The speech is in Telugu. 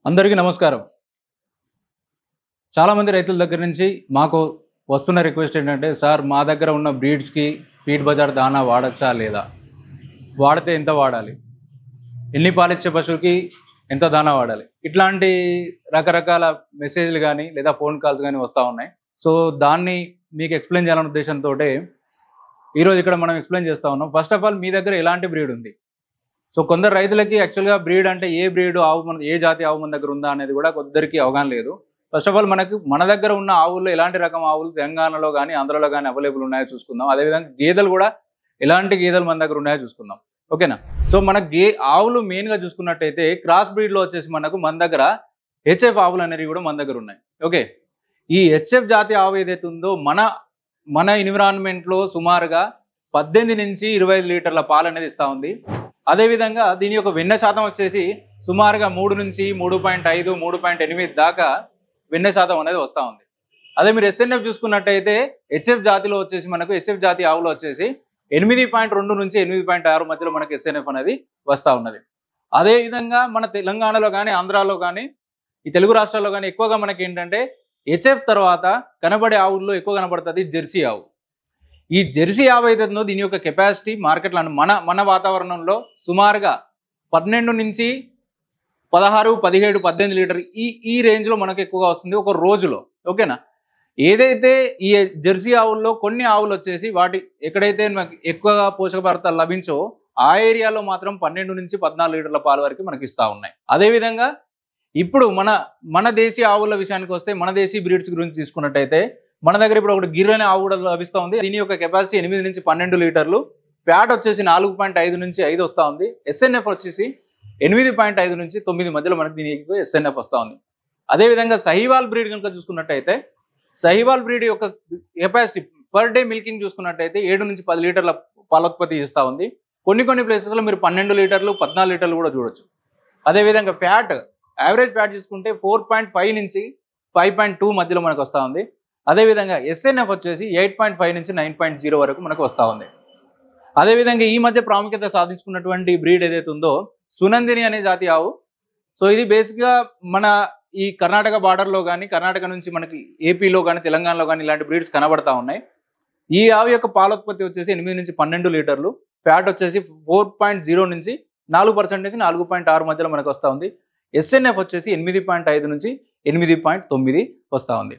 అందరికీ నమస్కారం. చాలామంది రైతుల దగ్గర నుంచి మాకు వస్తున్న రిక్వెస్ట్ ఏంటంటే, సార్ మా దగ్గర ఉన్న బ్రీడ్స్కి ఫీడ్ బజార్ దానా వాడచ్చా లేదా, వాడితే ఎంత వాడాలి, ఎన్ని పాలిచ్చే పశువుకి ఎంత దానా వాడాలి, ఇట్లాంటి రకరకాల మెసేజ్లు కానీ లేదా ఫోన్ కాల్స్ కానీ వస్తూ ఉన్నాయి. సో దాన్ని మీకు ఎక్స్ప్లెయిన్ చేయాలనే ఉద్దేశంతో ఈరోజు ఇక్కడ మనం ఎక్స్ప్లెయిన్ చేస్తూ ఉన్నాం. ఫస్ట్ ఆఫ్ ఆల్ మీ దగ్గర ఎలాంటి బ్రీడ్ ఉంది. సో కొందరు రైతులకి యాక్చువల్గా బ్రీడ్ అంటే ఏ బ్రీడ్ ఆవు మన ఏ జాతి ఆవు మన దగ్గర ఉందా అనేది కూడా కొందరికి అవగాహన లేదు. ఫస్ట్ ఆఫ్ ఆల్ మన దగ్గర ఉన్న ఆవుల్లో ఎలాంటి రకం ఆవులు తెలంగాణలో కానీ ఆంధ్రలో కానీ అవైలబుల్ ఉన్నాయో చూసుకుందాం. అదేవిధంగా గేదెలు కూడా ఎలాంటి గేదెలు మన దగ్గర ఉన్నాయో చూసుకుందాం. ఓకేనా. సో మన ఆవులు మెయిన్గా చూసుకున్నట్టయితే క్రాస్ బ్రీడ్లో వచ్చేసి మన దగ్గర హెచ్ఎఫ్ ఆవులు అనేవి కూడా మన దగ్గర ఉన్నాయి. ఓకే. ఈ హెచ్ఎఫ్ జాతి ఆవు ఏదైతే ఉందో మన ఎన్విరాన్మెంట్లో సుమారుగా 18 నుంచి 25 లీటర్ల పాలు అనేది ఇస్తూ ఉంది. అదేవిధంగా దీని యొక్క వెన్న శాతం వచ్చేసి సుమారుగా 3 నుంచి 3.5 3.8 దాకా వెన్న శాతం అనేది వస్తూ ఉంది. అదే మీరు ఎస్ఎన్ఎఫ్ చూసుకున్నట్టయితే హెచ్ఎఫ్ జాతిలో వచ్చేసి హెచ్ఎఫ్ జాతి ఆవులో వచ్చేసి 8.2 నుంచి 8.6 మధ్యలో మనకు ఎస్ఎన్ఎఫ్ అనేది వస్తూ ఉన్నది. అదేవిధంగా మన తెలంగాణలో కానీ ఆంధ్రాలో కానీ ఈ తెలుగు రాష్ట్రాల్లో కానీ ఎక్కువగా మనకి ఏంటంటే హెచ్ఎఫ్ తర్వాత కనబడే ఆవుల్లో ఎక్కువ కనబడుతుంది జెర్సీ ఆవు. ఈ జెర్సీ ఆవు అయితే ఉందో దీని యొక్క కెపాసిటీ మార్కెట్లో మన వాతావరణంలో సుమారుగా 12 నుంచి 16, 17, 18 లీటర్ ఈ రేంజ్లో మనకు ఎక్కువగా వస్తుంది ఒక రోజులో. ఓకేనా. ఏదైతే ఈ జెర్సీ ఆవుల్లో కొన్ని ఆవులు వచ్చేసి వాటి ఎక్కడైతే మనకి ఎక్కువగా పోషక పదార్థాలు లభించో ఆ ఏరియాలో మాత్రం 12 నుంచి 14 లీటర్ల పాల వరకు మనకి ఇస్తూ ఉన్నాయి. అదేవిధంగా ఇప్పుడు మన దేశీ ఆవుల విషయానికి వస్తే మన దేశీ బ్రీడ్స్ గురించి తీసుకున్నట్టయితే మన దగ్గర ఇప్పుడు ఒకటి గిర్ అనే ఆవు కూడా లభిస్తూ ఉంది. దీని యొక్క కెపాసిటీ 8 నుంచి 12 లీటర్లు, ఫ్యాట్ వచ్చేసి 4.5 నుంచి 5 వస్తూ ఉంది. ఎస్ఎన్ఎఫ్ వచ్చేసి 8.5 నుంచి 9 మధ్యలో మనకి దీనికి ఎస్ఎన్ఎఫ్ వస్తూ ఉంది. అదేవిధంగా సహివాల్ బ్రీడ్ కనుక చూసుకున్నట్టయితే సహివాల్ బ్రీడ్ యొక్క కెపాసిటీ పర్ డే మిల్కింగ్ చూసుకున్నట్టయితే 7 నుంచి 10 లీటర్ల పాలోత్పత్తి ఇస్తూ ఉంది. కొన్ని ప్లేసెస్లో మీరు 12 లీటర్లు 14 లీటర్లు కూడా చూడొచ్చు. అదేవిధంగా ఫ్యాట్ యావరేజ్ ఫ్యాట్ చూసుకుంటే 4.5 నుంచి 5.2 మధ్యలో మనకు వస్తూ ఉంది. అదేవిధంగా ఎస్ఎన్ఎఫ్ వచ్చేసి 8.5 నుంచి 9.0 వరకు మనకు వస్తూ ఉంది. అదేవిధంగా ఈ మధ్య ప్రాముఖ్యత సాధించుకున్నటువంటి బ్రీడ్ ఏదైతే ఉందో సునందిని అనే జాతి ఆవు. సో ఇది బేసిక్గా మన ఈ కర్ణాటక బార్డర్లో కానీ కర్ణాటక నుంచి మనకి ఏపీలో కానీ తెలంగాణలో కానీ ఇలాంటి బ్రీడ్స్ కనబడతా ఉన్నాయి. ఈ ఆవు యొక్క పాలోత్పత్తి వచ్చేసి 8 నుంచి 12 లీటర్లు, ఫ్యాట్ వచ్చేసి 4.0 నుంచి 4% నుంచి 4.6 మధ్యలో మనకు వస్తూ ఉంది. ఎస్ఎన్ఎఫ్ వచ్చేసి 8.5 నుంచి 8.9 వస్తూ ఉంది.